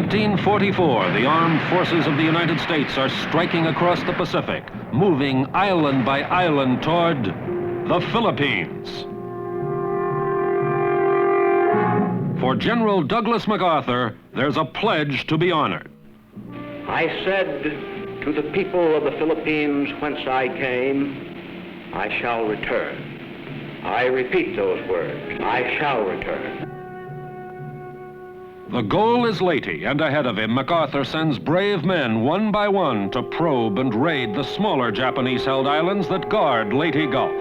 1944, the armed forces of the United States are striking across the Pacific, moving island by island toward the Philippines. For General Douglas MacArthur, there's a pledge to be honored. I said to the people of the Philippines whence I came, I shall return. I repeat those words, I shall return. The goal is Leyte, and ahead of him, MacArthur sends brave men one by one to probe and raid the smaller Japanese-held islands that guard Leyte Gulf.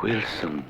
Wilson.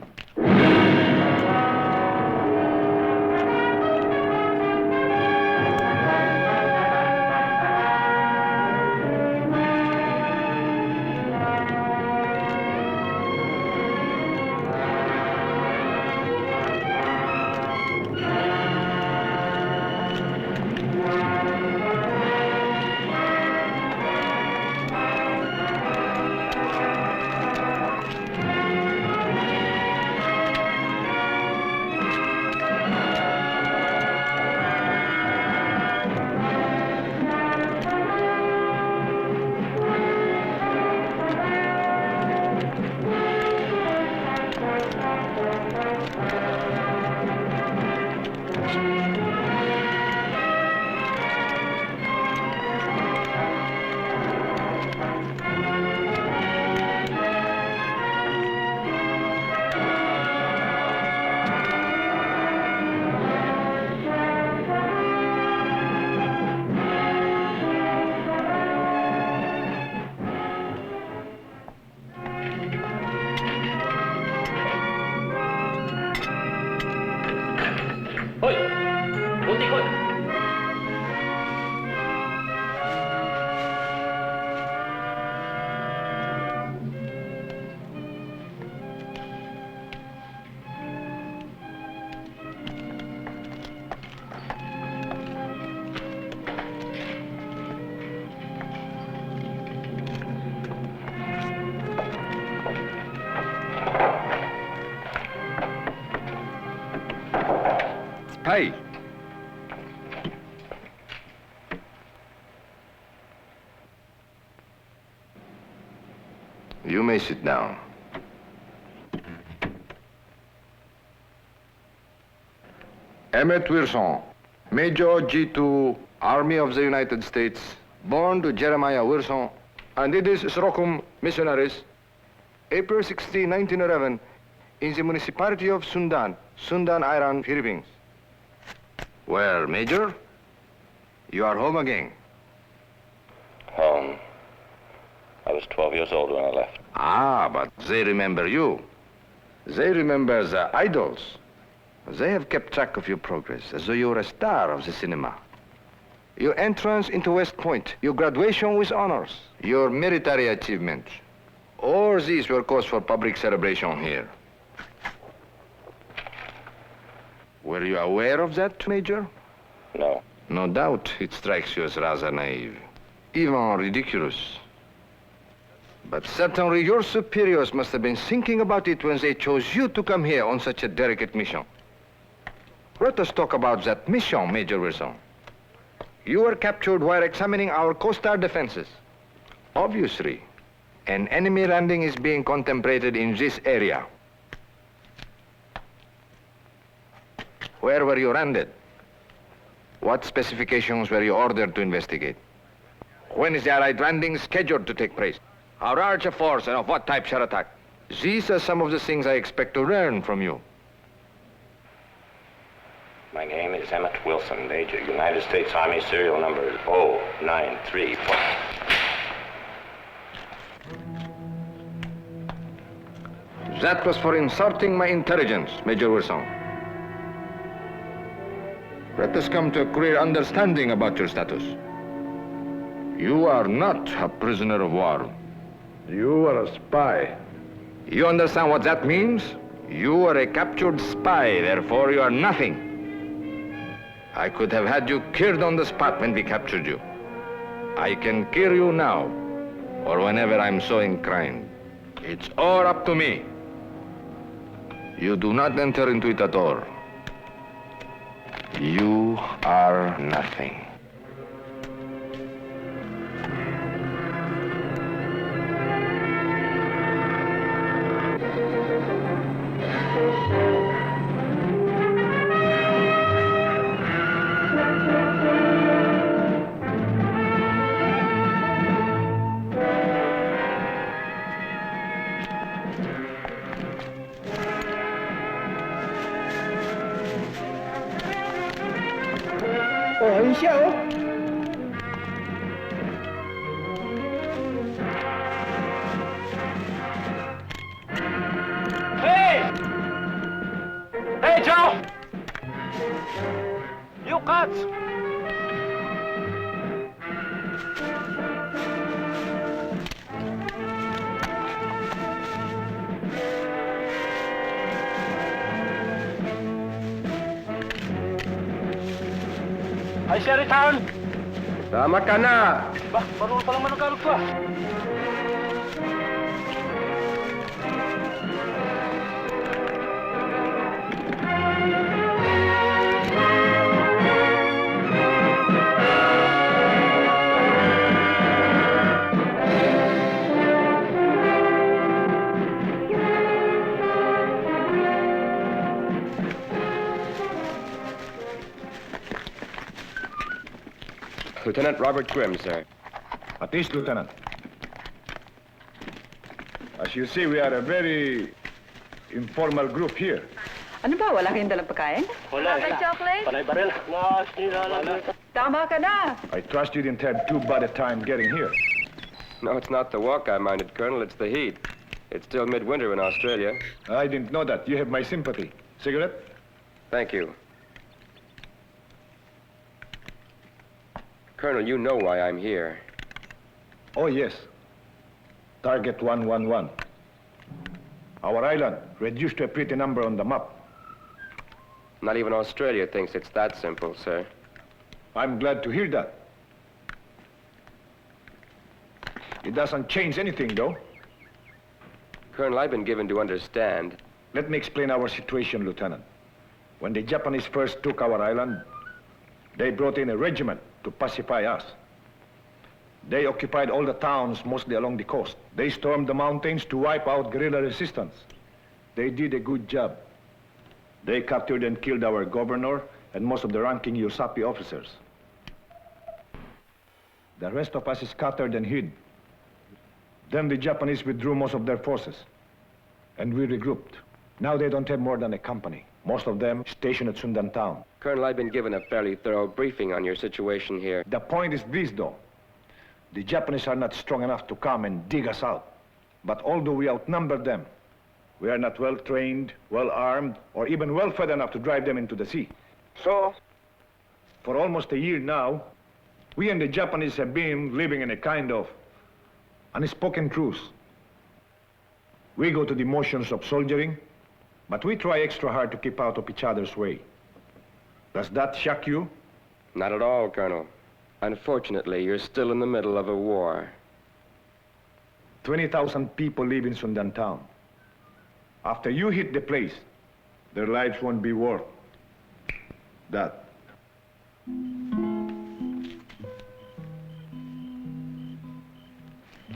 Hey. You may sit down. Emmett Wilson, Major G2, Army of the United States, born to Jeremiah Wilson, and it is Srokum missionaries, April 16, 1911, in the municipality of Sundan, Iran, Philippines. Well, Major, you are home again. Home. I was 12 years old when I left. Ah, but they remember you. They remember the idols. They have kept track of your progress as though you were a star of the cinema. Your entrance into West Point, your graduation with honors, your military achievements. All these were cause for public celebration here. Were you aware of that, Major? No. No doubt it strikes you as rather naive, even ridiculous. But certainly your superiors must have been thinking about it when they chose you to come here on such a delicate mission. Let us talk about that mission, Major Wilson. You were captured while examining our coastal defenses. Obviously, an enemy landing is being contemplated in this area. Where were you landed? What specifications were you ordered to investigate? When is the Allied landing scheduled to take place? How large a force and of what type shall attack? These are some of the things I expect to learn from you. My name is Emmett Wilson, Major, United States Army, serial number 0934. That was for insulting my intelligence, Major Wilson. Let us come to a clear understanding about your status. You are not a prisoner of war. You are a spy. You understand what that means? You are a captured spy, therefore you are nothing. I could have had you killed on the spot when we captured you. I can kill you now, or whenever I'm so inclined. It's all up to me. You do not enter into it at all. You are nothing. Hey, Joe! You cuts! Ay, Sherry Town! Tama ka na! Ba, marunong palang managalog ka. Lieutenant Robert Grimm, sir. At least, Lieutenant. As you see, we are a very informal group here. Ano ba? Wala kayong dalang pagkain? Wala. chocolate? Panay baril. Tama ka na. I trust you didn't have too bad a time getting here. No, it's not the walk I minded, Colonel. It's the heat. It's still midwinter in Australia. I didn't know that. You have my sympathy. Cigarette? Thank you. Colonel, you know why I'm here. Oh, yes. Target 111. Our island, reduced to a pretty number on the map. Not even Australia thinks it's that simple, sir. I'm glad to hear that. It doesn't change anything, though. Colonel, I've been given to understand. Let me explain our situation, Lieutenant. When the Japanese first took our island, they brought in a regiment to pacify us. They occupied all the towns, mostly along the coast. They stormed the mountains to wipe out guerrilla resistance. They did a good job. They captured and killed our governor and most of the ranking USAPI officers. The rest of us scattered and hid. Then the Japanese withdrew most of their forces, and we regrouped. Now they don't have more than a company. Most of them stationed at Sundan town. Colonel, I've been given a fairly thorough briefing on your situation here. The point is this, though. The Japanese are not strong enough to come and dig us out. But although we outnumber them, we are not well-trained, well-armed, or even well-fed enough to drive them into the sea. So, for almost a year now, we and the Japanese have been living in a kind of unspoken truce. We go to the motions of soldiering, but we try extra hard to keep out of each other's way. Does that shock you? Not at all, Colonel. Unfortunately, you're still in the middle of a war. 20,000 people live in Sundan town. After you hit the place, their lives won't be worth that.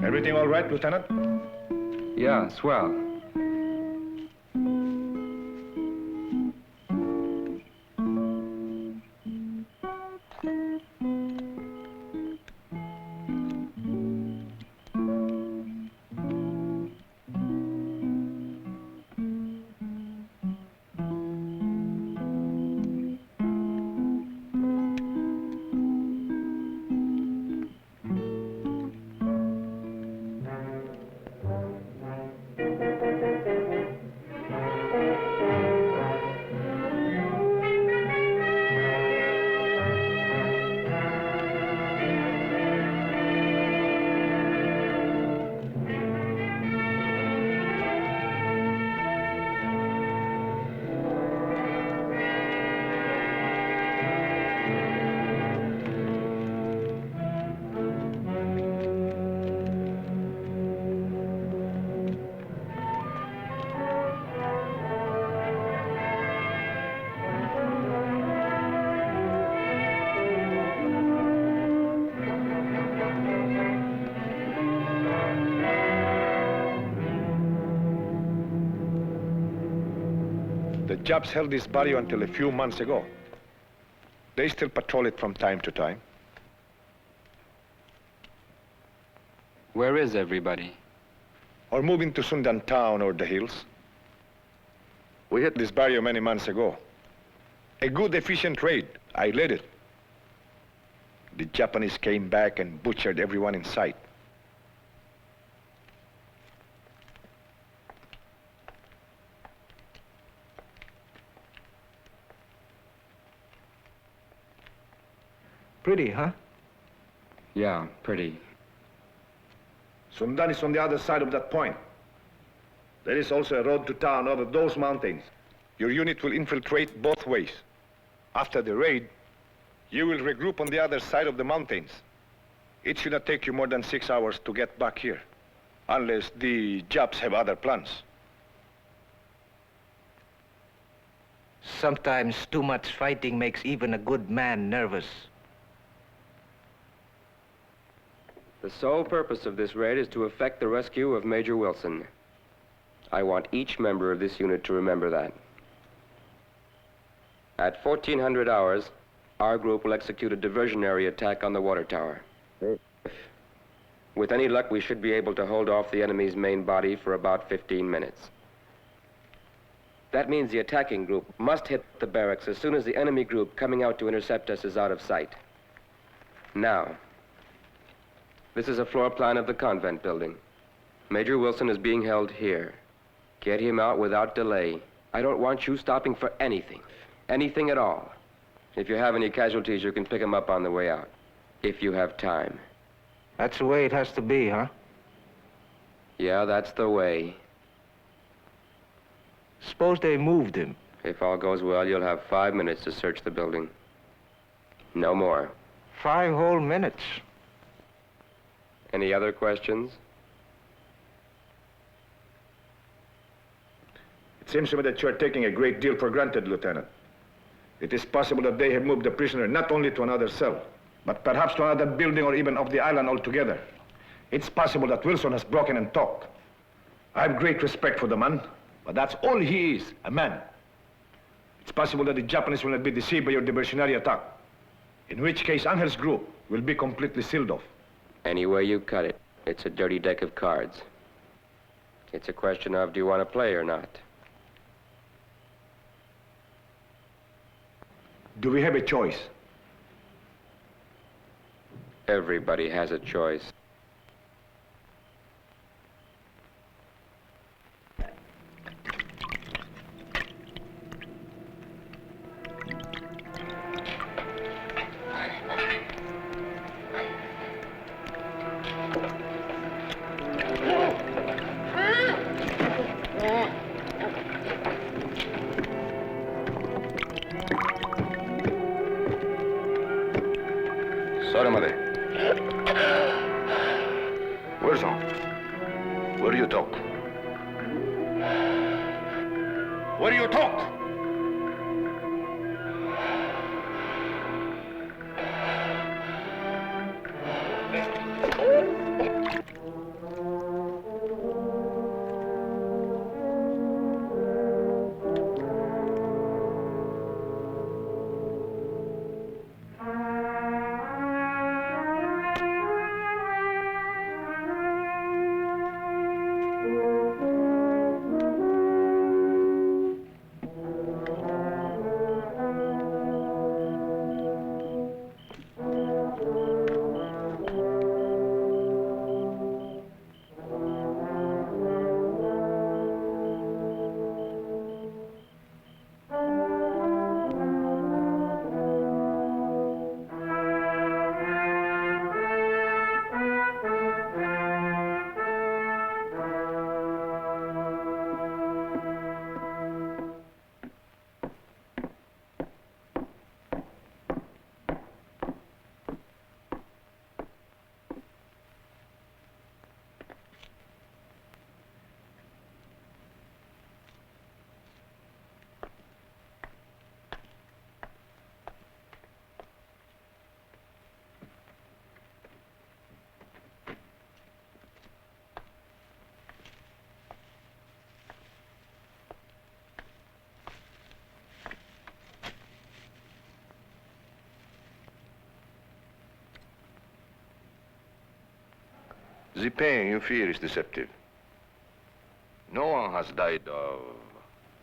Everything all right, Lieutenant? Yeah, swell. The Japs held this barrio until a few months ago. They still patrol it from time to time. Where is everybody? Or moving to Sundan town or the hills. We hit this barrio many months ago. A good, efficient raid. I led it. The Japanese came back and butchered everyone in sight. Pretty, huh? Yeah, pretty. Sundan is on the other side of that point. There is also a road to town over those mountains. Your unit will infiltrate both ways. After the raid, you will regroup on the other side of the mountains. It should not take you more than 6 hours to get back here, unless the Japs have other plans. Sometimes too much fighting makes even a good man nervous. The sole purpose of this raid is to effect the rescue of Major Wilson. I want each member of this unit to remember that. At 1400 hours, our group will execute a diversionary attack on the water tower. With any luck, we should be able to hold off the enemy's main body for about 15 minutes. That means the attacking group must hit the barracks as soon as the enemy group coming out to intercept us is out of sight. Now, this is a floor plan of the convent building. Major Wilson is being held here. Get him out without delay. I don't want you stopping for anything. Anything at all. If you have any casualties, you can pick them up on the way out. If you have time. That's the way it has to be, huh? Yeah, that's the way. Suppose they moved him. If all goes well, you'll have 5 minutes to search the building. No more. 5 whole minutes. Any other questions? It seems to me that you're taking a great deal for granted, Lieutenant. It is possible that they have moved the prisoner not only to another cell, but perhaps to another building or even off the island altogether. It's possible that Wilson has broken and talked. I have great respect for the man, but that's all he is, a man. It's possible that the Japanese will not be deceived by your diversionary attack, in which case Angel's group will be completely sealed off. Any way you cut it, it's a dirty deck of cards. It's a question of, do you want to play or not? Do we have a choice? Everybody has a choice. Where do you talk? Where do you talk? The pain you fear is deceptive. No one has died of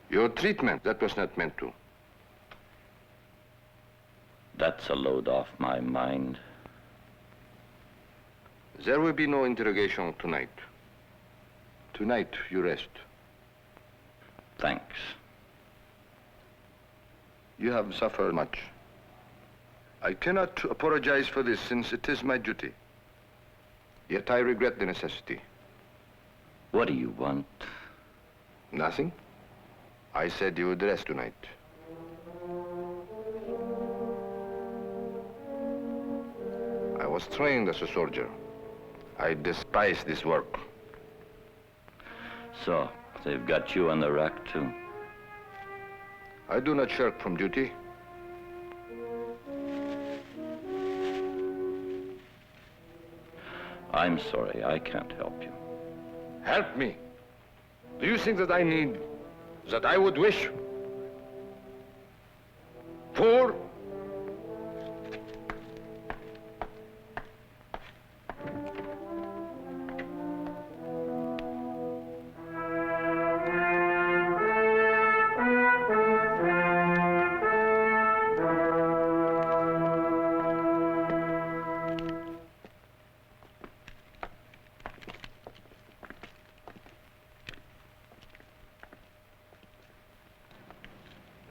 your treatment. That was not meant to. That's a load off my mind. There will be no interrogation tonight. Tonight, you rest. Thanks. You have suffered much. I cannot apologize for this since it is my duty. Yet I regret the necessity. What do you want? Nothing. I said you would rest tonight. I was trained as a soldier. I despise this work. So, they've got you on the rack, too. I do not shirk from duty. I'm sorry, I can't help you. Help me. Do you think that I need, that I would wish? Poor?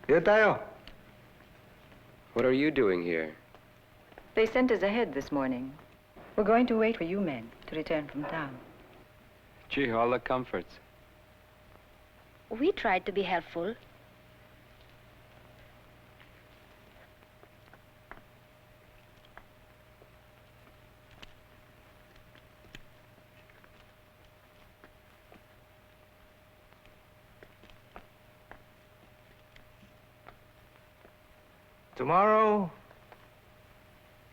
Here tayo. What are you doing here? They sent us ahead this morning. We're going to wait for you men to return from town. Gee, all the comforts. We tried to be helpful. Tomorrow,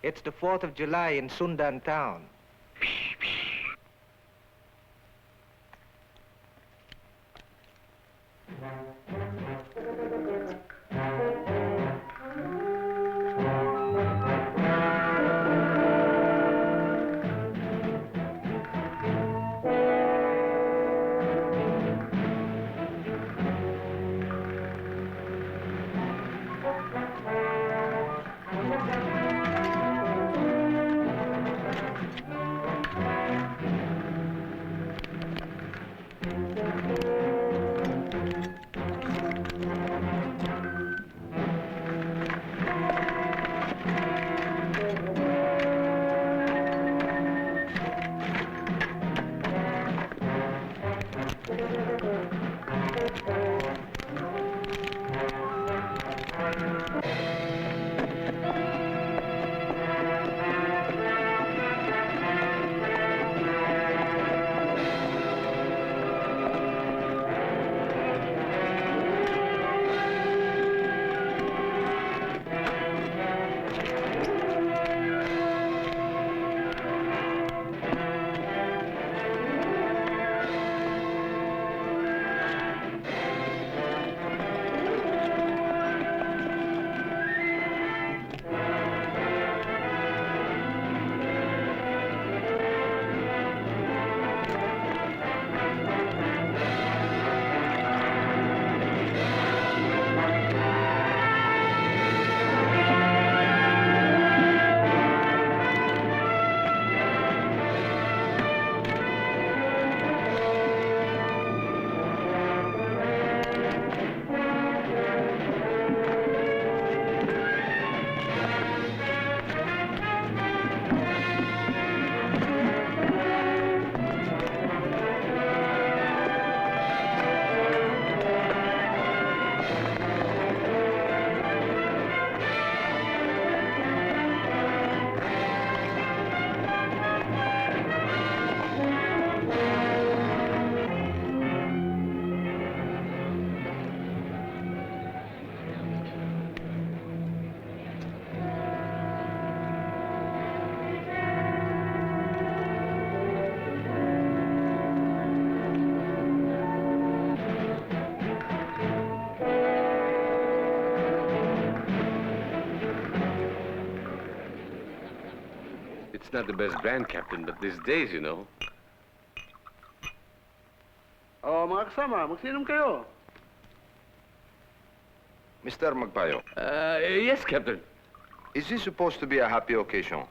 it's the 4th of July in Sundan town. It's not the best brand, Captain, but these days, you know, O, mga kasama, magsinom kayo. Mr. Magpayo, Yes, Captain. is this supposed to be a happy occasion?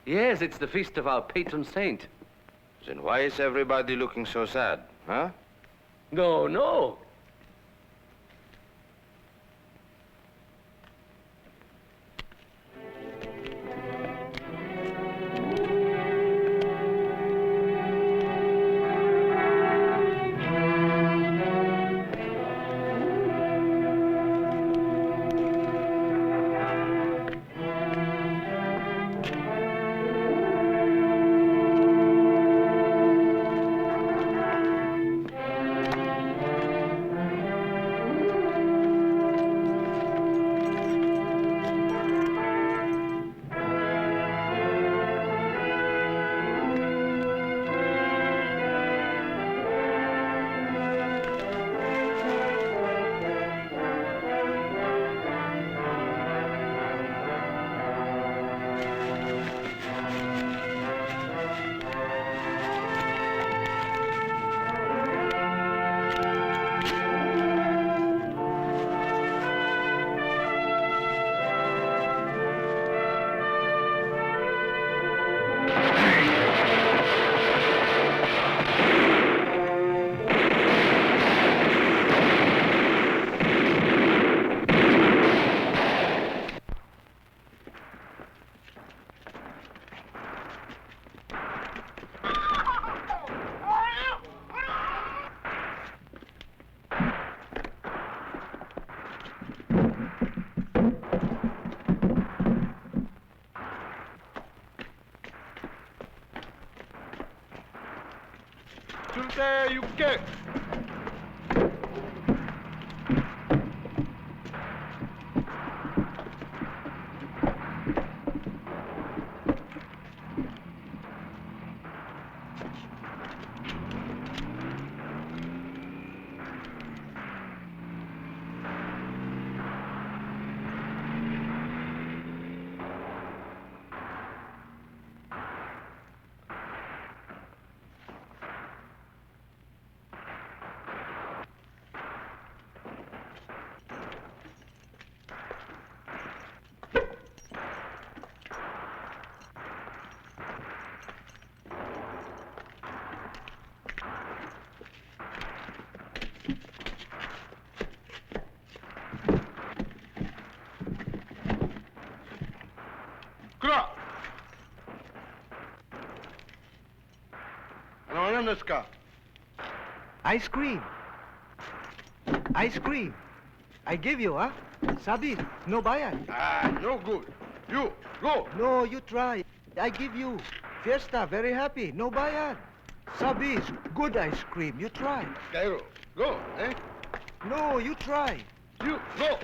Yes, it's the feast of our patron saint. Then why is everybody looking so sad, huh? No, no. There you get. Ice cream. Ice cream. I give you, huh? Sabi, no bayad. No good. You, go. No, you try. I give you. Fiesta, very happy, no bayad. Sabi, good ice cream, you try. Cairo, go, eh? No, you try. You, go.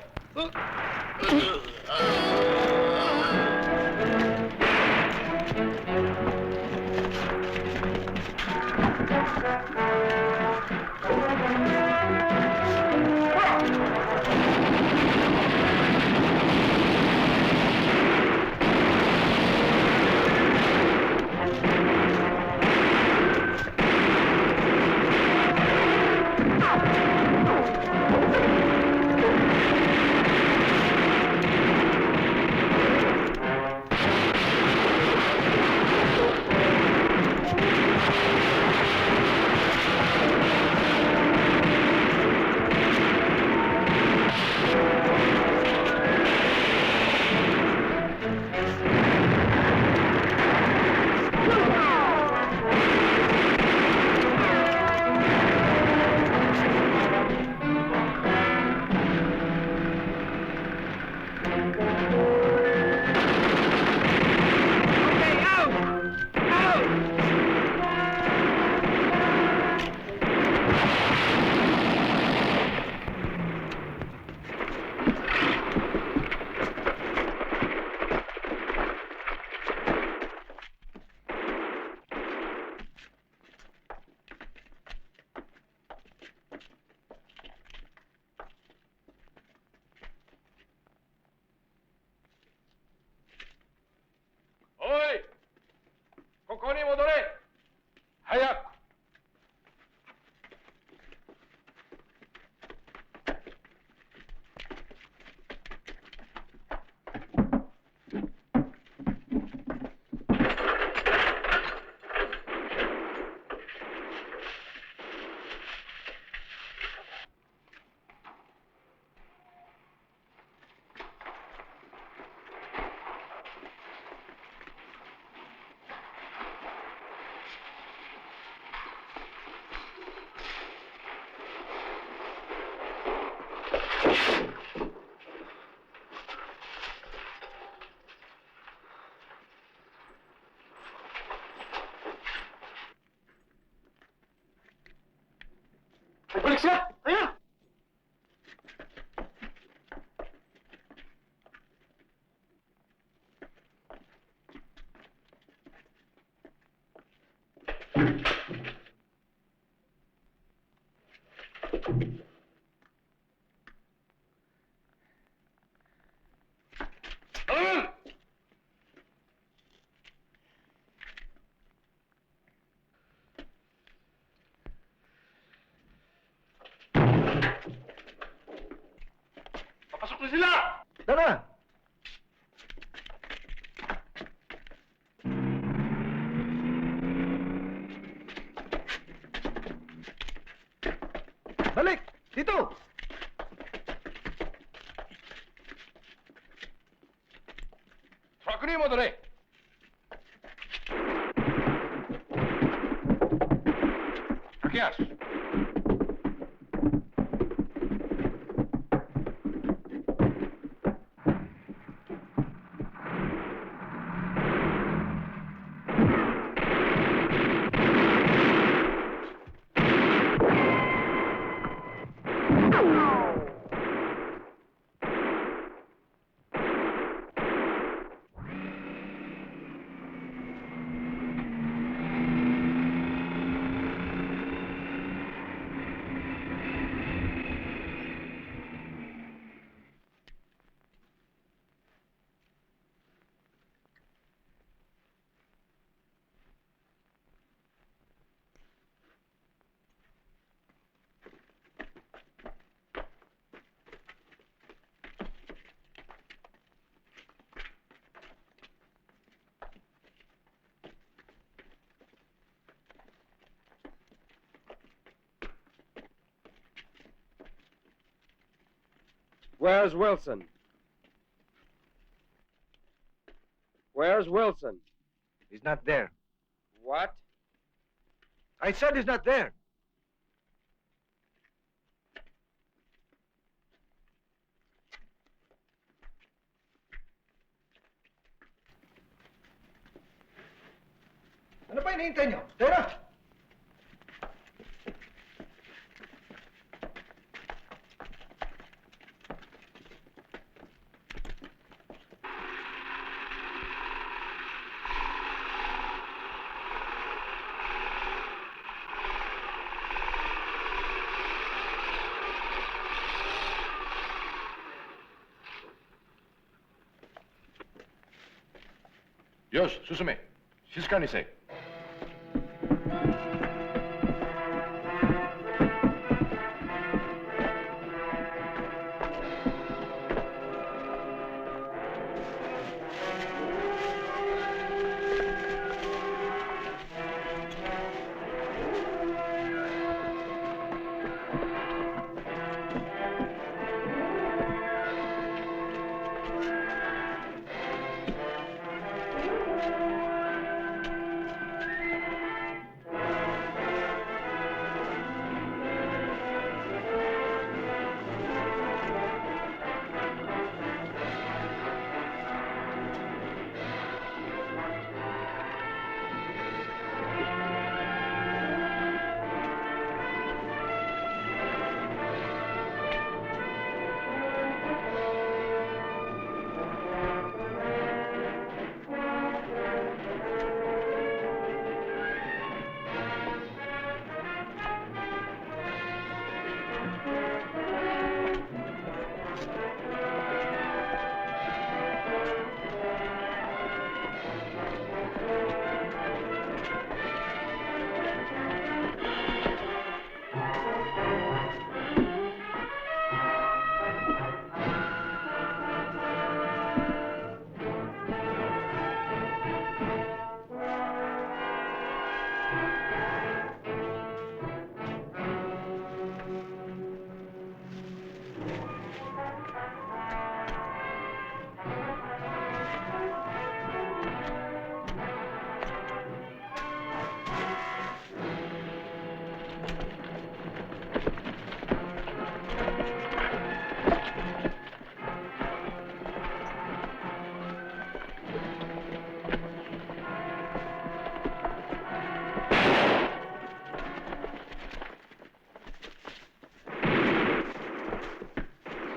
Balik sila! Ayan! Papasok na sila! Tara! Balik! Dito! Tracuni mo dali! Rakias! Where's Wilson? Where's Wilson? He's not there. What? I said he's not there. Ano pa hinihintay niyo? Tara! Dios, susume. Siskanise.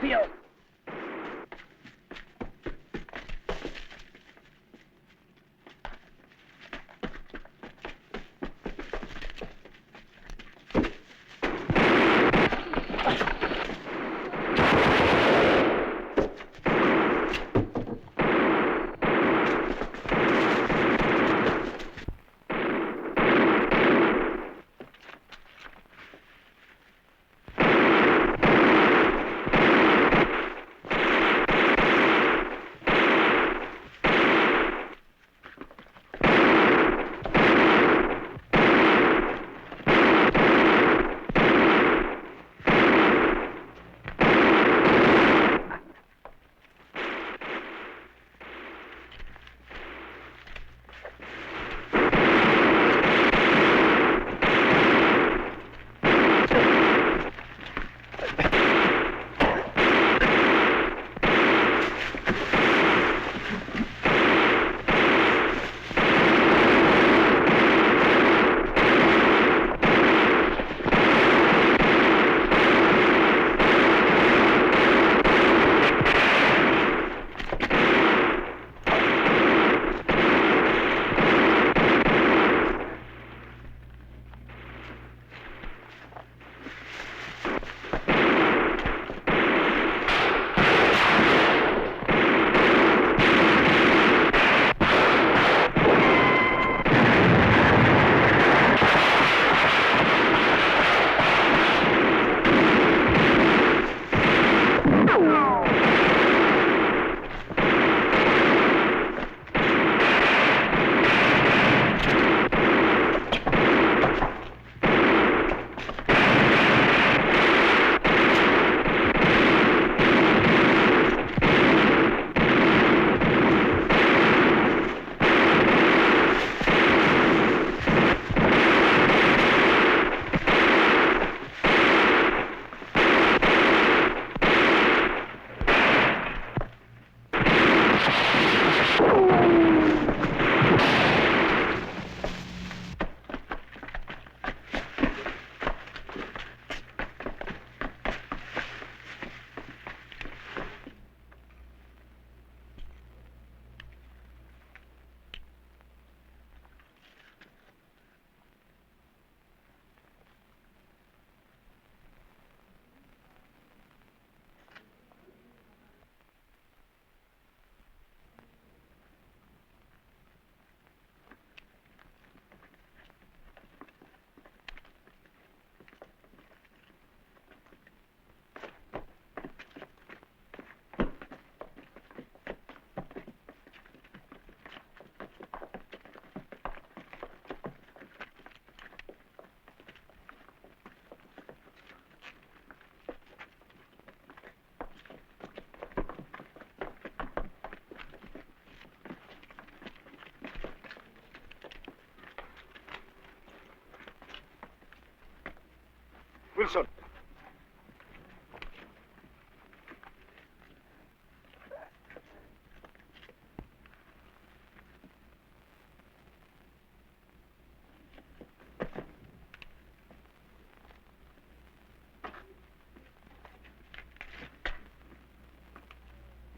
field. Wilson.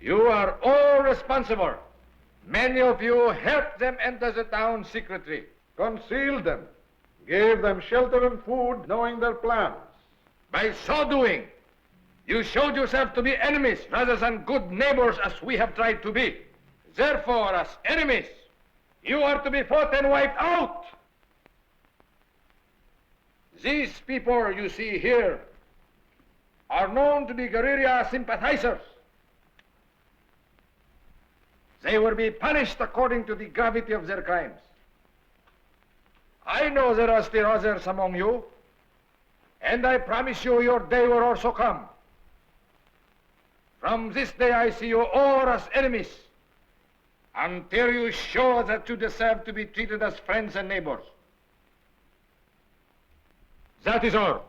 You are all responsible. Many of you helped them enter the town secretly. Concealed them. Gave them shelter and food, knowing their plans. By so doing, you showed yourself to be enemies rather than good neighbors as we have tried to be. Therefore, as enemies, you are to be fought and wiped out. These people you see here are known to be guerrilla sympathizers. They will be punished according to the gravity of their crimes. I know there are still others among you, and I promise you your day will also come. From this day I see you all as enemies, until you show that you deserve to be treated as friends and neighbors. That is all.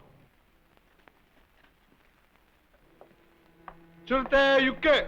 Chulte yuke.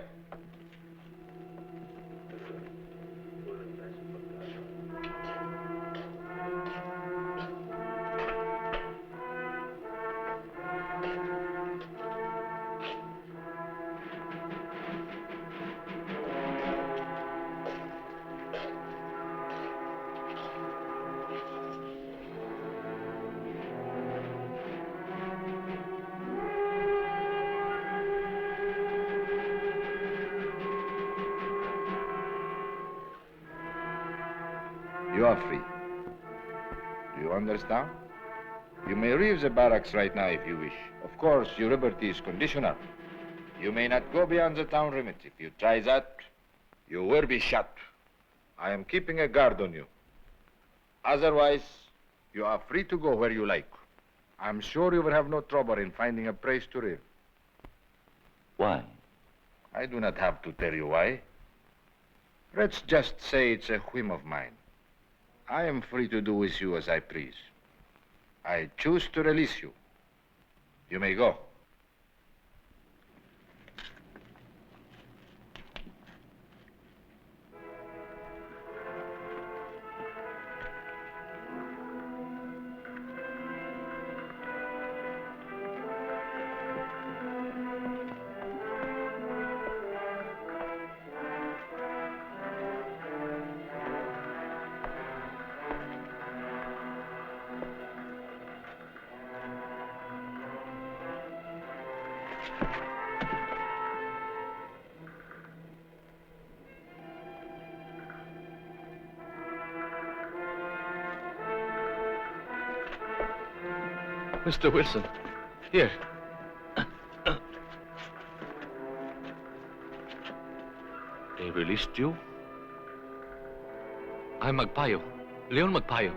You are free. Do you understand? You may leave the barracks right now if you wish. Of course, your liberty is conditional. You may not go beyond the town limits. If you try that, you will be shot. I am keeping a guard on you. Otherwise, you are free to go where you like. I'm sure you will have no trouble in finding a place to live. Why? I do not have to tell you why. Let's just say it's a whim of mine. I am free to do with you as I please. I choose to release you. You may go. Mr. Wilson, here. They released you? I'm Magpayo. Leon Magpayo.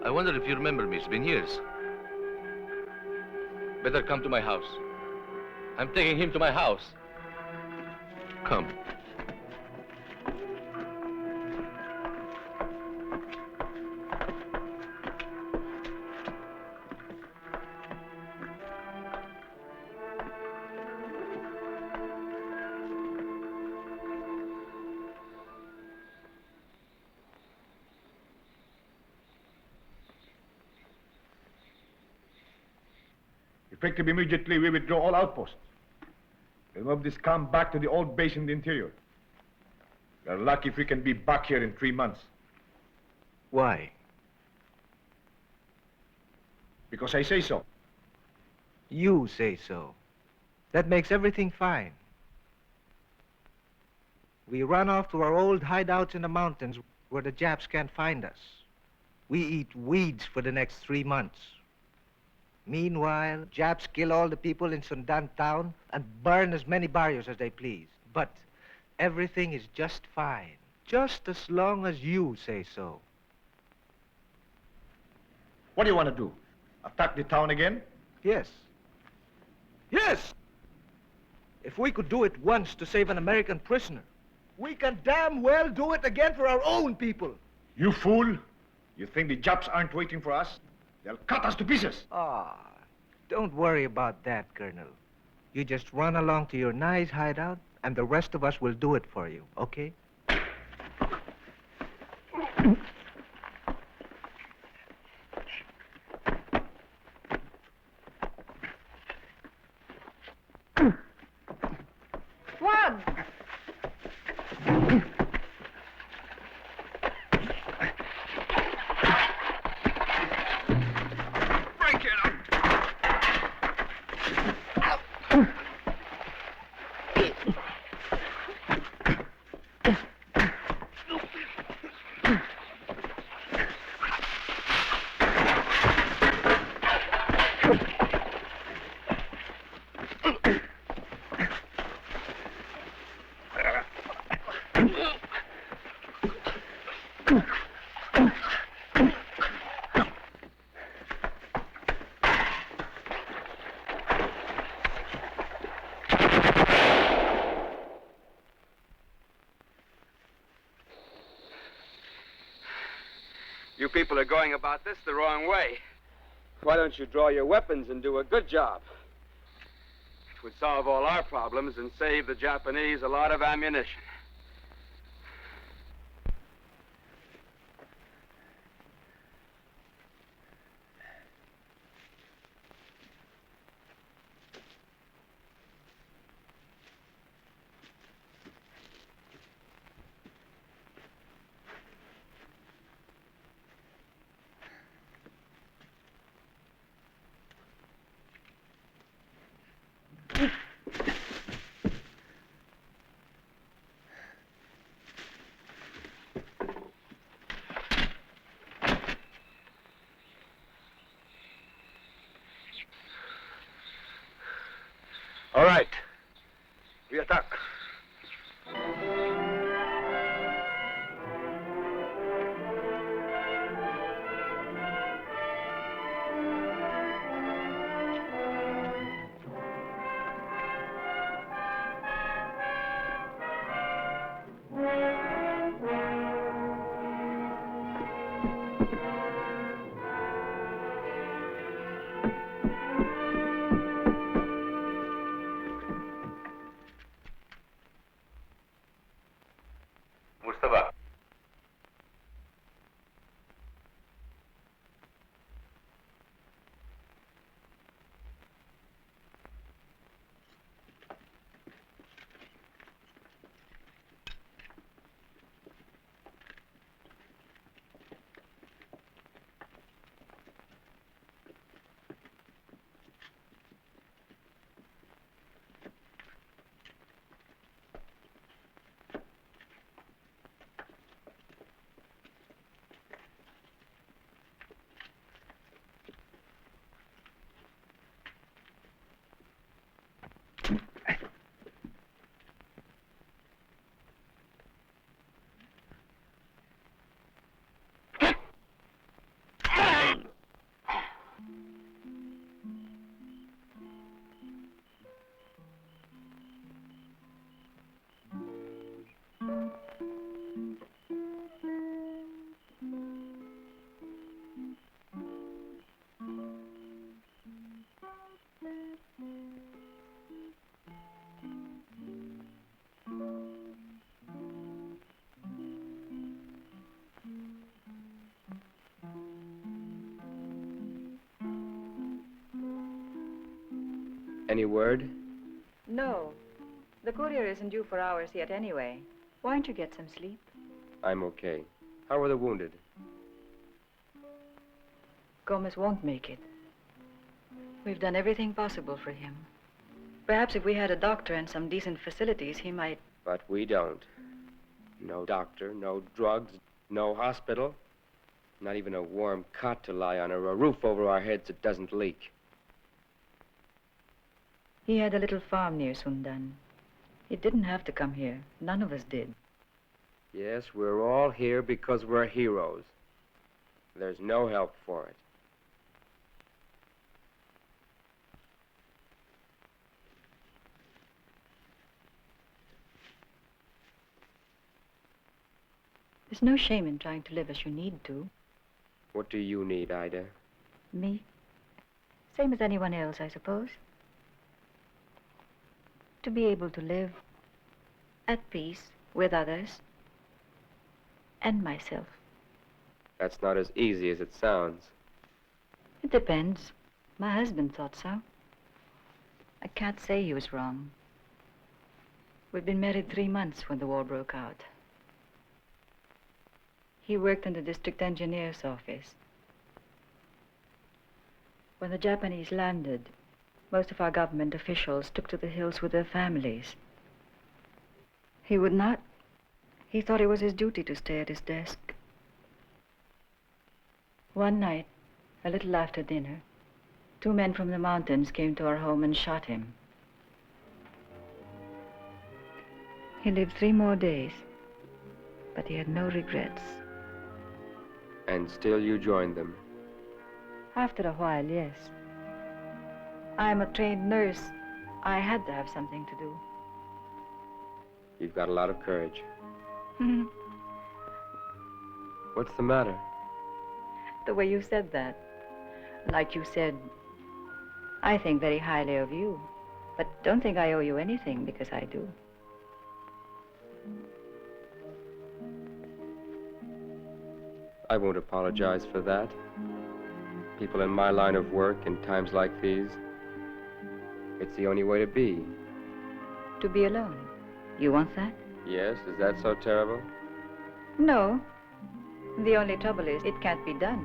I wonder if you remember me. It's been years. Better come to my house. I'm taking him to my house. Come. Effective immediately, we withdraw all outposts. We'll move this camp back to the old base in the interior. We are lucky if we can be back here in 3 months. Why? Because I say so. You say so. That makes everything fine. We run off to our old hideouts in the mountains where the Japs can't find us. We eat weeds for the next 3 months. Meanwhile, Japs kill all the people in Sundan town and burn as many barrios as they please. But everything is just fine, just as long as you say so. What do you want to do? Attack the town again? Yes. Yes! If we could do it once to save an American prisoner, we can damn well do it again for our own people. You fool! You think the Japs aren't waiting for us? They'll cut us to pieces. Ah, don't worry about that, Colonel. You just run along to your nice hideout, and the rest of us will do it for you, okay? Wag! You people are going about this the wrong way. Why don't you draw your weapons and do a good job? It would solve all our problems and save the Japanese a lot of ammunition. Any word? No. The courier isn't due for hours yet anyway. Why don't you get some sleep? I'm okay. How are the wounded? Gomez won't make it. We've done everything possible for him. Perhaps if we had a doctor and some decent facilities, he might... But we don't. No doctor, no drugs, no hospital. Not even a warm cot to lie on or a roof over our heads that doesn't leak. He had a little farm near Sundan. He didn't have to come here. None of us did. Yes, we're all here because we're heroes. There's no help for it. There's no shame in trying to live as you need to. What do you need, Aida? Me? Same as anyone else, I suppose. To be able to live at peace with others and myself. That's not as easy as it sounds. It depends. My husband thought so. I can't say he was wrong. We'd been married 3 months when the war broke out. He worked in the district engineer's office. When the Japanese landed, most of our government officials took to the hills with their families. He would not. He thought it was his duty to stay at his desk. One night, a little after dinner, 2 men from the mountains came to our home and shot him. He lived 3 more days, but he had no regrets. And still you joined them. After a while, yes. I'm a trained nurse. I had to have something to do. You've got a lot of courage. What's the matter? The way you said that. Like you said, I think very highly of you, but don't think I owe you anything because I do. I won't apologize for that. People in my line of work in times like these, it's the only way to be. To be alone. You want that? Yes, is that so terrible? No. The only trouble is it can't be done.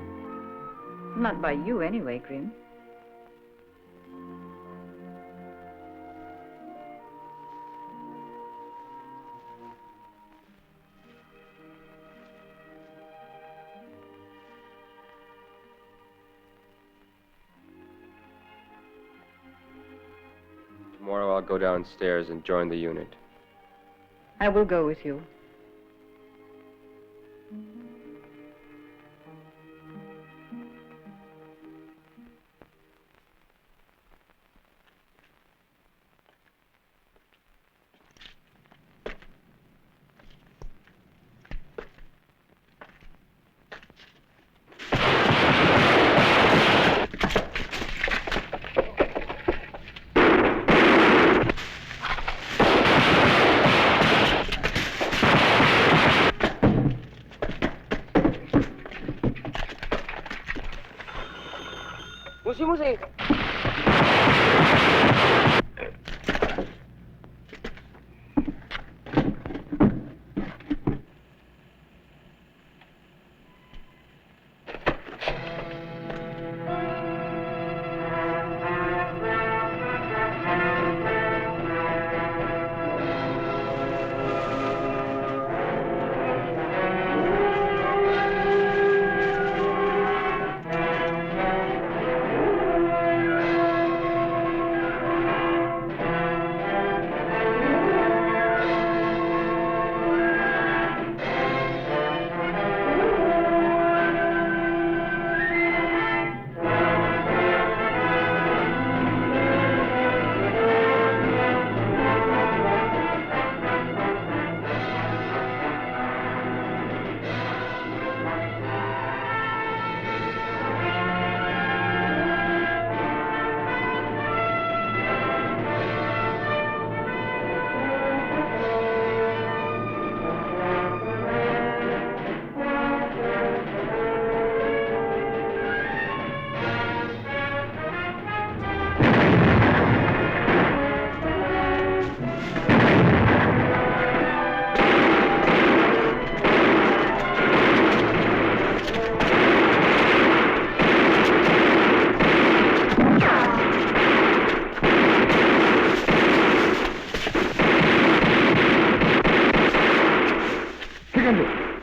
Not by you anyway, Grimm. Tomorrow I'll go downstairs and join the unit. I will go with you. Musi.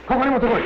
ここに持ってこい。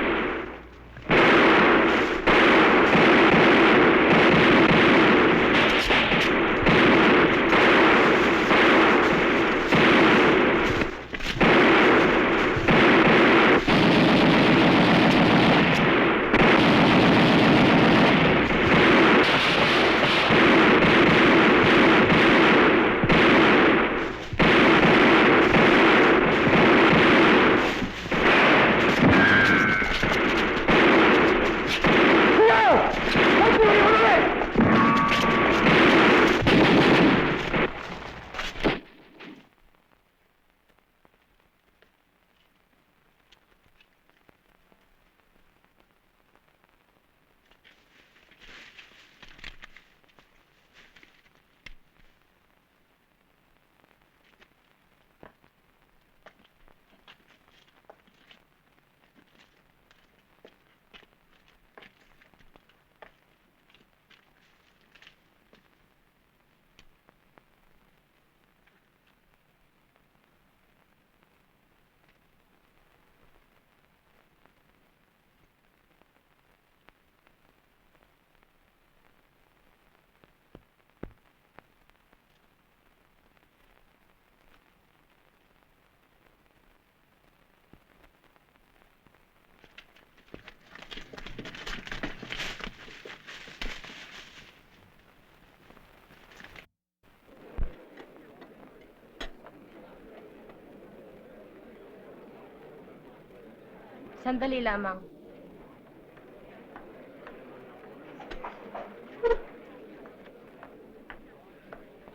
Sandali lamang.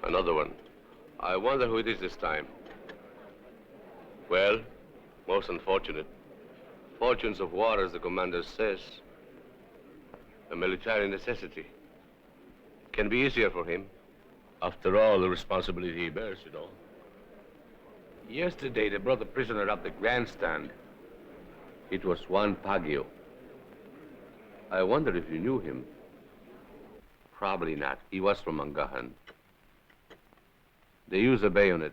Another one. I wonder who it is this time. Well, most unfortunate. Fortunes of war, as the commander says. A military necessity. Can be easier for him. After all, the responsibility he bears, you know. Yesterday, they brought the prisoner up the grandstand. It was Juan Pagio. I wonder if you knew him. Probably not. He was from Mangahan. They use a bayonet.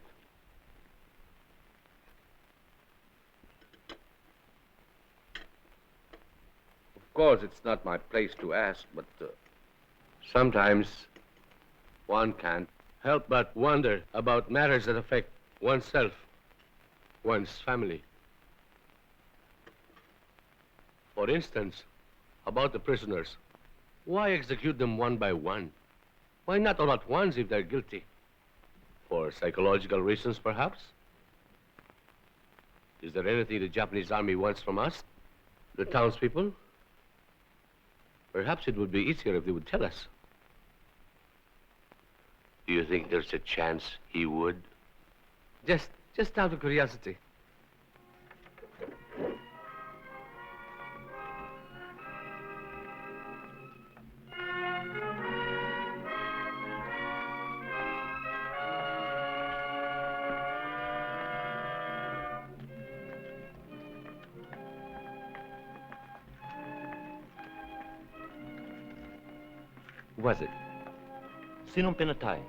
Of course, it's not my place to ask, but sometimes one can't help but wonder about matters that affect oneself, one's family. For instance, about the prisoners. Why execute them one by one? Why not all at once if they're guilty? For psychological reasons, perhaps? Is there anything the Japanese army wants from us? The townspeople? Perhaps it would be easier if they would tell us. Do you think there's a chance he would? Just out of curiosity. Was it? Sinong pinatay?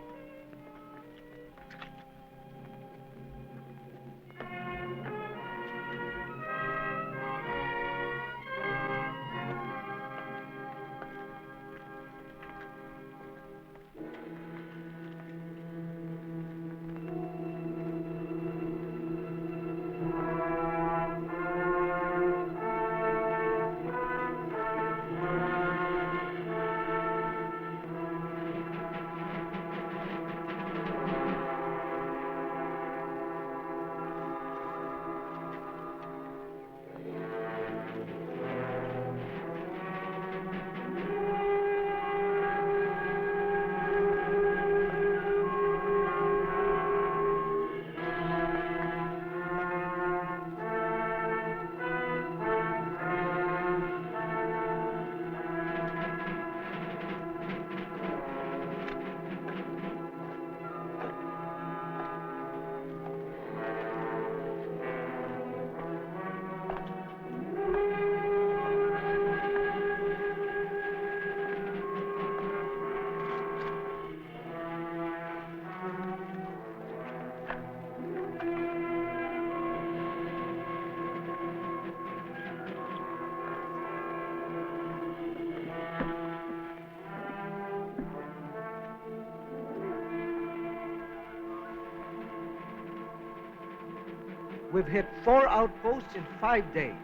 We've hit 4 outposts in 5 days.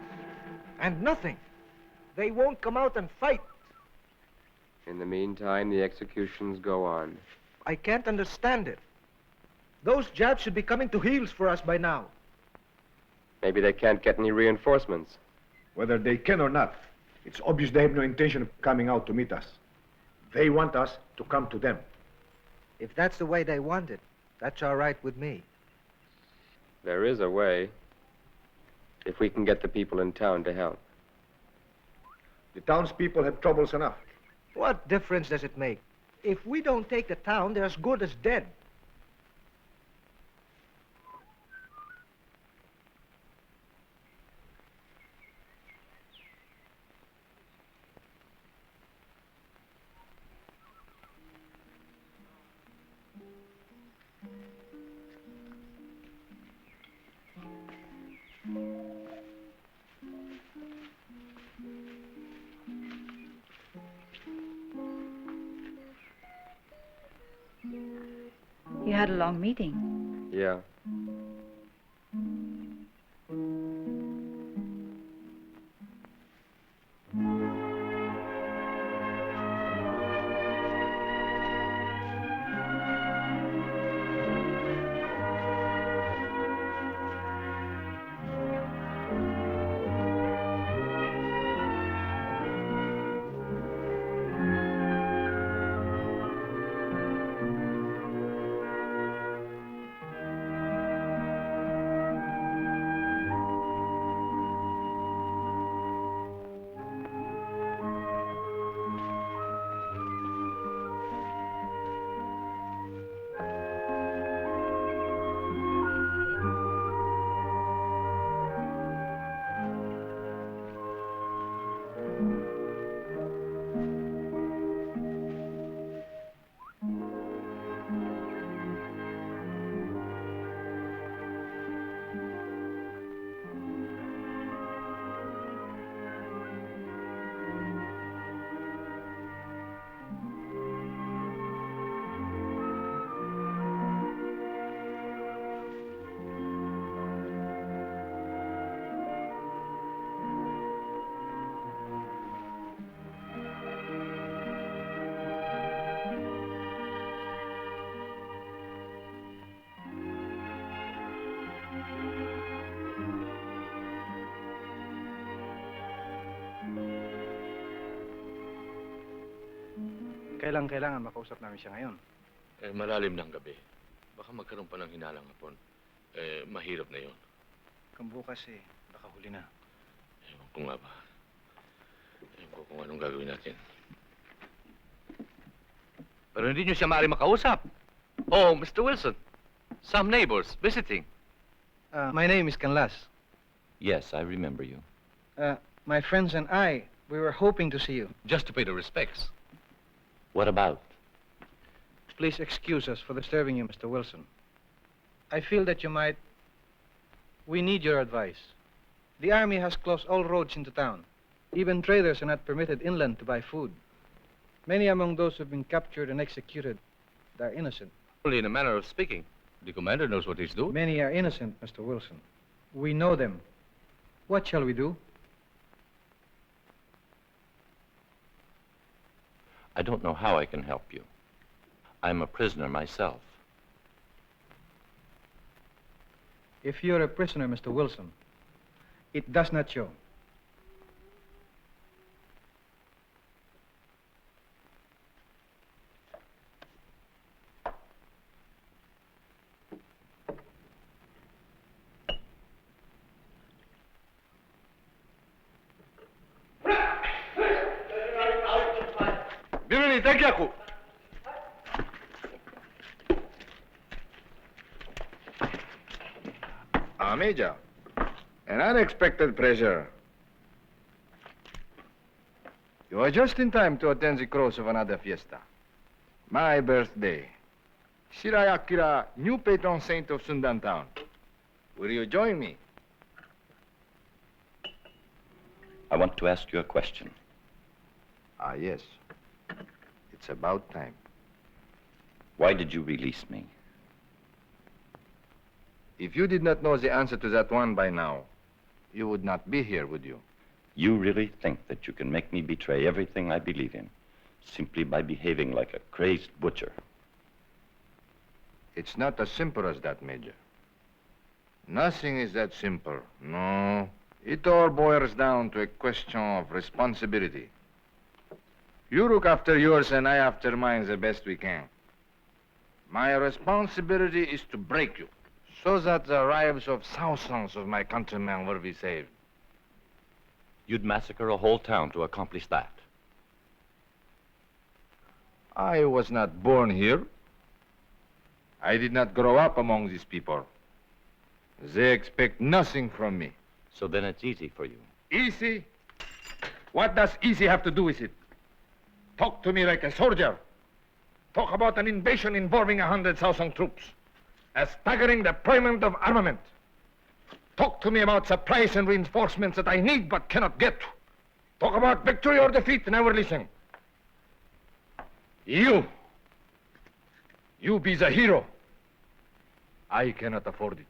And nothing. They won't come out and fight. In the meantime, the executions go on. I can't understand it. Those Japs should be coming to heels for us by now. Maybe they can't get any reinforcements. Whether they can or not, it's obvious they have no intention of coming out to meet us. They want us to come to them. If that's the way they want it, that's all right with me. There is a way, if we can get the people in town to help. The townspeople have troubles enough. What difference does it make? If we don't take the town, they're as good as dead. You had a long meeting. Yeah. Kailangan makausap namin siya ngayon. Malalim ng gabi. Baka magkaroon pa ng hinalang hapon. Mahirap na yun. Kung bukas baka huli na. Ewan ko nga ba. Ewan ko kung anong gagawin natin. Pero hindi nyo siya maaari makausap. Oh, Mr. Wilson. Some neighbors visiting. My name is Canlas. Yes, I remember you. My friends and I, we were hoping to see you. Just to pay the respects. What about? Please excuse us for disturbing you, Mr. Wilson. I feel that you might... We need your advice. The army has closed all roads into town. Even traders are not permitted inland to buy food. Many among those who have been captured and executed are innocent. Only in a manner of speaking. The commander knows what he's doing. Many are innocent, Mr. Wilson. We know them. What shall we do? I don't know how I can help you. I'm a prisoner myself. If you're a prisoner, Mr. Wilson, it does not show. Major, an unexpected pleasure. You are just in time to attend the close of another fiesta. My birthday. Shirai Akira, new patron saint of Sundan Town. Will you join me? I want to ask you a question. Ah, yes. It's about time. Why did you release me? If you did not know the answer to that one by now, you would not be here, would you? You really think that you can make me betray everything I believe in simply by behaving like a crazed butcher? It's not as simple as that, Major. Nothing is that simple, no. It all boils down to a question of responsibility. You look after yours and I after mine the best we can. My responsibility is to break you, so that the lives of thousands of my countrymen will be saved. You'd massacre a whole town to accomplish that. I was not born here. I did not grow up among these people. They expect nothing from me. So then it's easy for you. Easy? What does easy have to do with it? Talk to me like a soldier. Talk about an invasion involving 100,000 troops. A staggering deployment of armament. Talk to me about supplies and reinforcements that I need but cannot get. Talk about victory or defeat, and I will listen. You be the hero. I cannot afford it.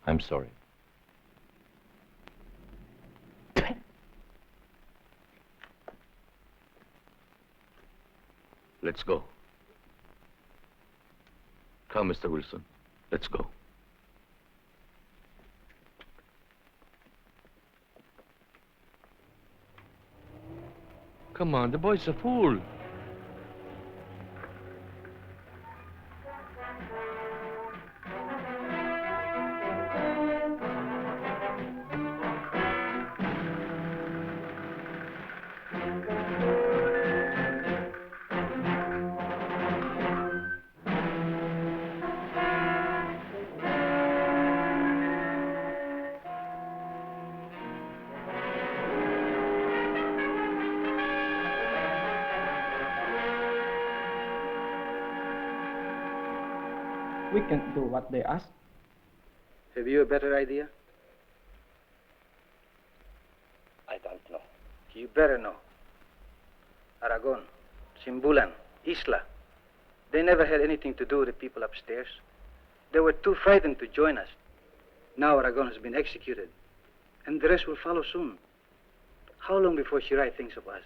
I'm sorry. Let's go. Come, Mr. Wilson. Let's go. Come on, the boy's a fool. We can do what they ask. Have you a better idea? I don't know. You better know. Aragon, Simbulan, Isla. They never had anything to do with the people upstairs. They were too frightened to join us. Now Aragon has been executed, and the rest will follow soon. How long before Shirai thinks of us?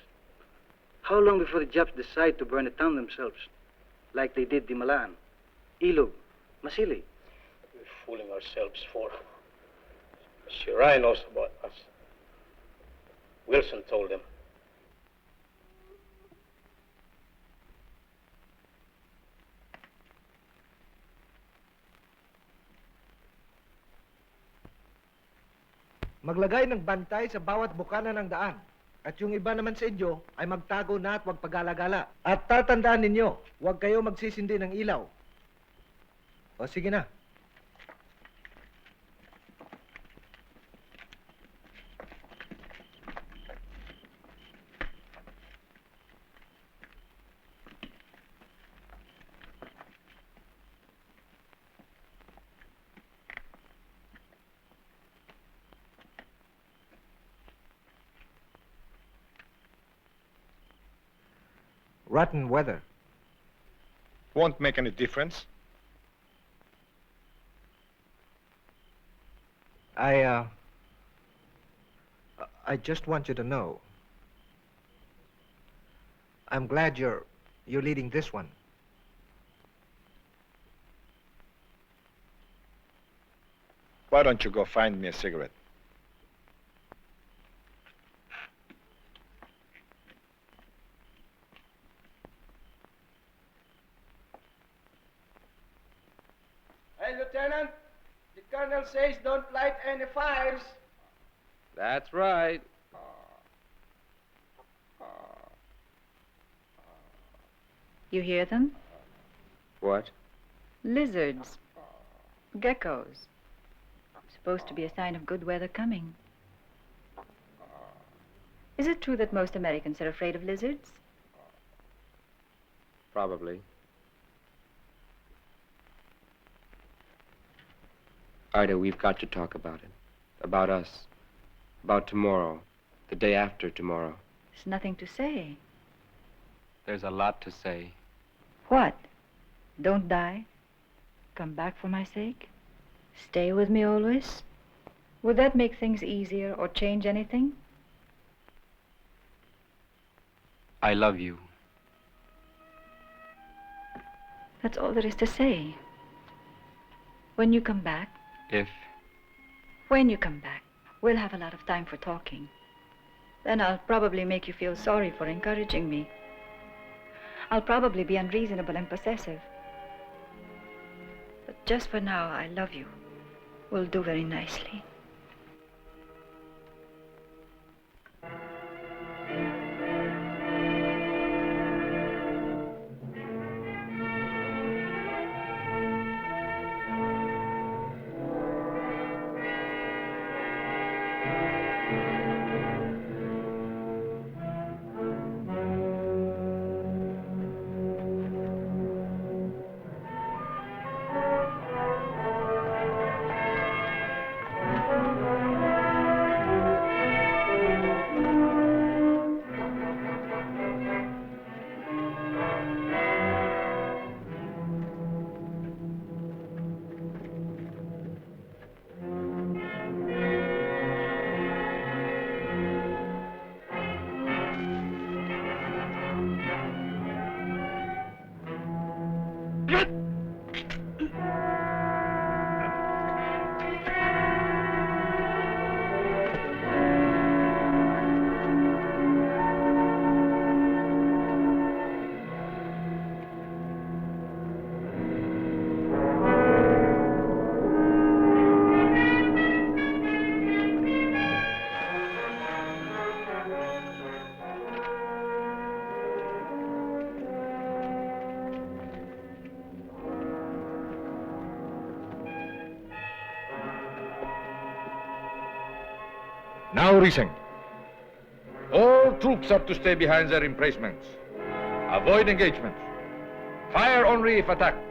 How long before the Japs decide to burn the town themselves, like they did Dimalan, Ilug, Masili? We're fooling ourselves for. Shirai knows about us. Wilson told him. Maglagay ng bantay sa bawat bukana ng daan. At yung iba naman sa inyo ay magtago na at huwag pagala-gala. At tatandaan ninyo, huwag kayo magsisindi ng ilaw. O sige na. Rotten weather. Won't make any difference. I just want you to know. I'm glad you're leading this one. Why don't you go find me a cigarette? Lieutenant. The colonel says don't light any fires. That's right. You hear them? What? Lizards. Geckos. Supposed to be a sign of good weather coming. Is it true that most Americans are afraid of lizards? Probably. Aida, we've got to talk about it. About us. About tomorrow. The day after tomorrow. There's nothing to say. There's a lot to say. What? Don't die? Come back for my sake? Stay with me always? Would that make things easier or change anything? I love you. That's all there is to say. When you come back, when you come back, we'll have a lot of time for talking. Then I'll probably make you feel sorry for encouraging me. I'll probably be unreasonable and possessive. But just for now, I love you. We'll do very nicely. Now, Rising. All troops are to stay behind their emplacements. Avoid engagements. Fire only if attacked.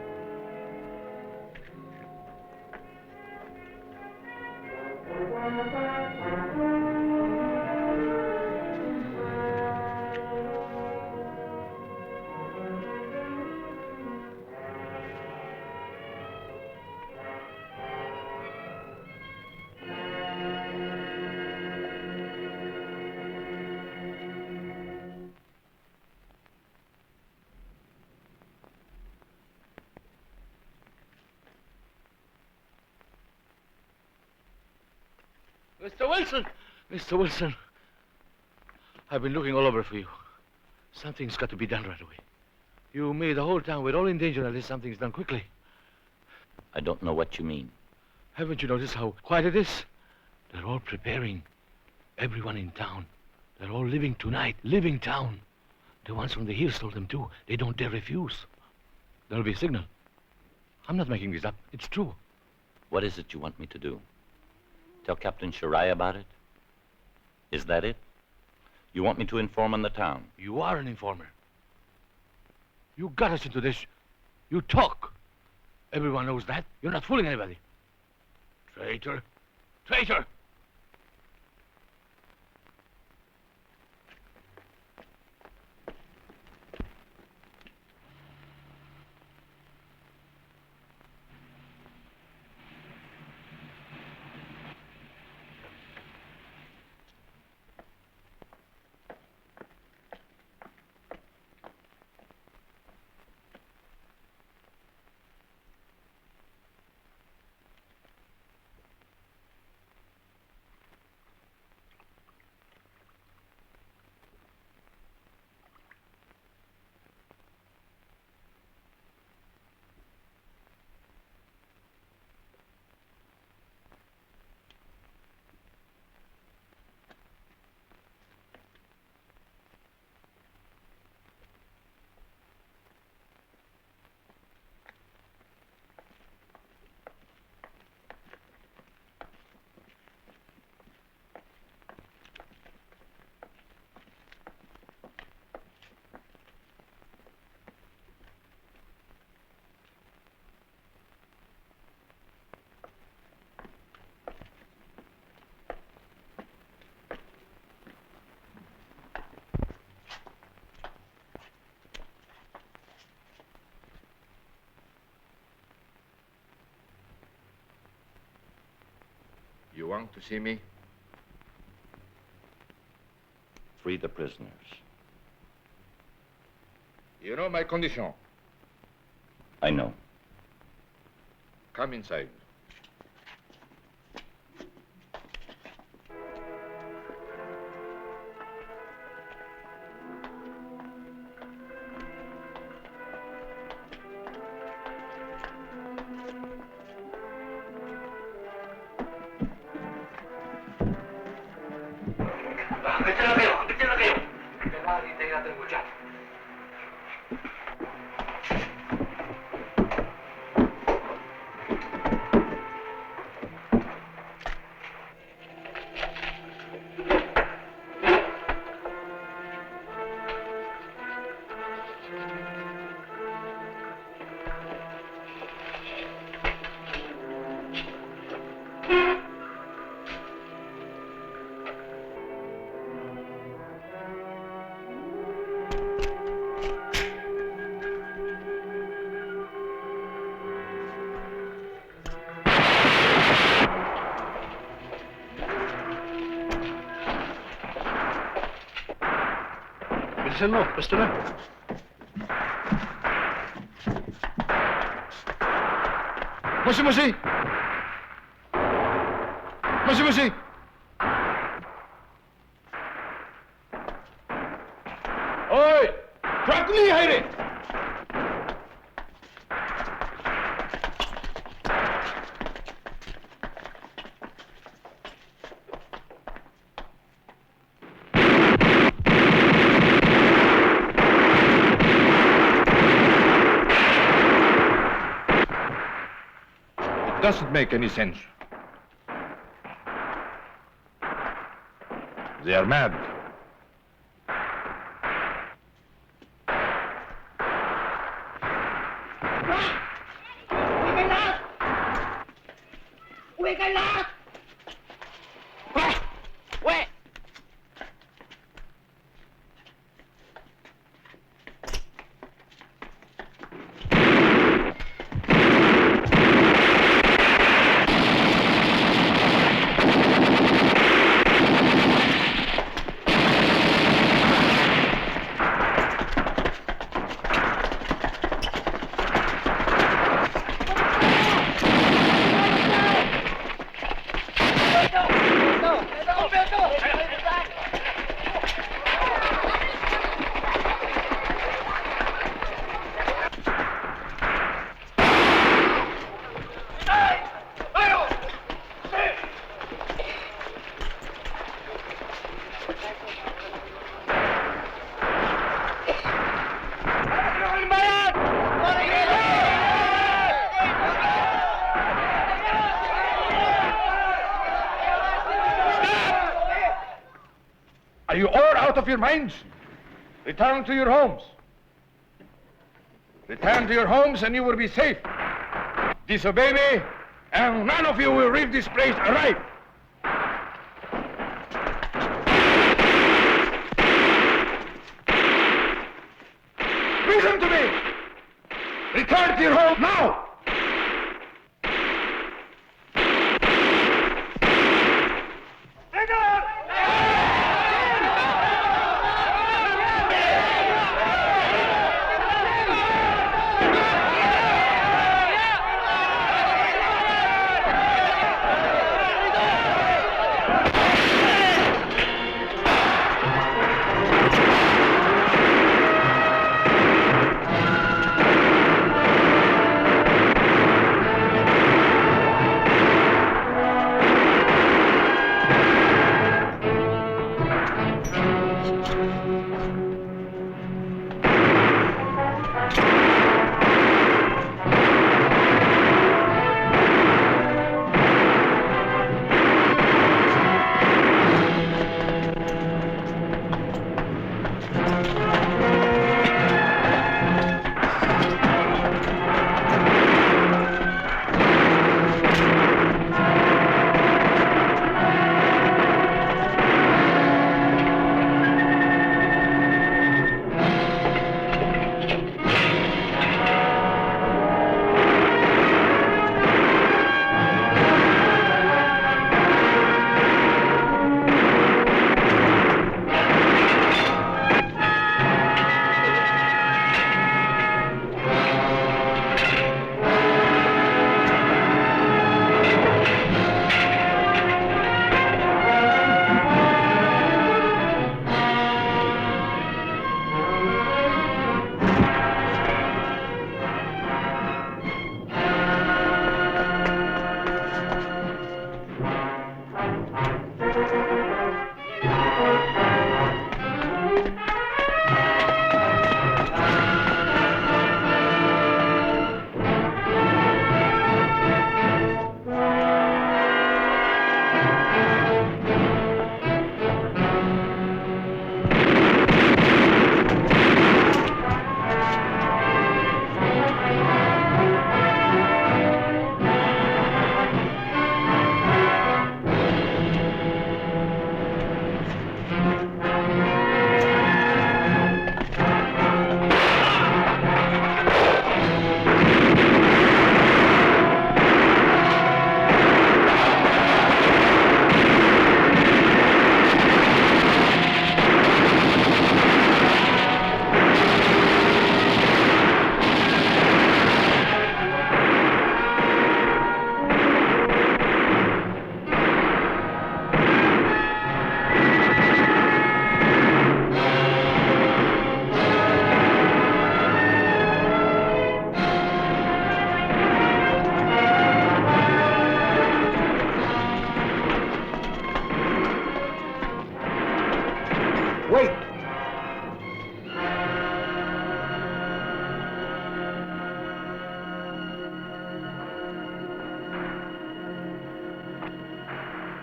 Mr. Wilson! Mr. Wilson, I've been looking all over for you. Something's got to be done right away. You made the whole town, we're all in danger unless something's done quickly. I don't know what you mean. Haven't you noticed how quiet it is? They're all preparing. Everyone in town. They're all living tonight, living town. The ones from the hills told them too. They don't dare refuse. There'll be a signal. I'm not making this up. It's true. What is it you want me to do? Tell Captain Shirai about it? Is that it? You want me to inform on the town? You are an informer. You got us into this. You talk. Everyone knows that. You're not fooling anybody. Traitor. Traitor! want to see me? Free the prisoners. You know my condition. I know. Come inside. Bitin na kayo. Kailangan hintayin natin mo dyan. Bilisan mo, basta na. Moshi! Moshi! Oi! Prakli hayre! Doesn't make any sense. They are mad. Uwi kayo lahat! Uwi! Are you all out of your minds? Return to your homes. Return to your homes and you will be safe. Disobey me, and none of you will leave this place alive. Listen to me! Return to your home now!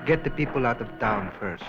Get the people out of town first.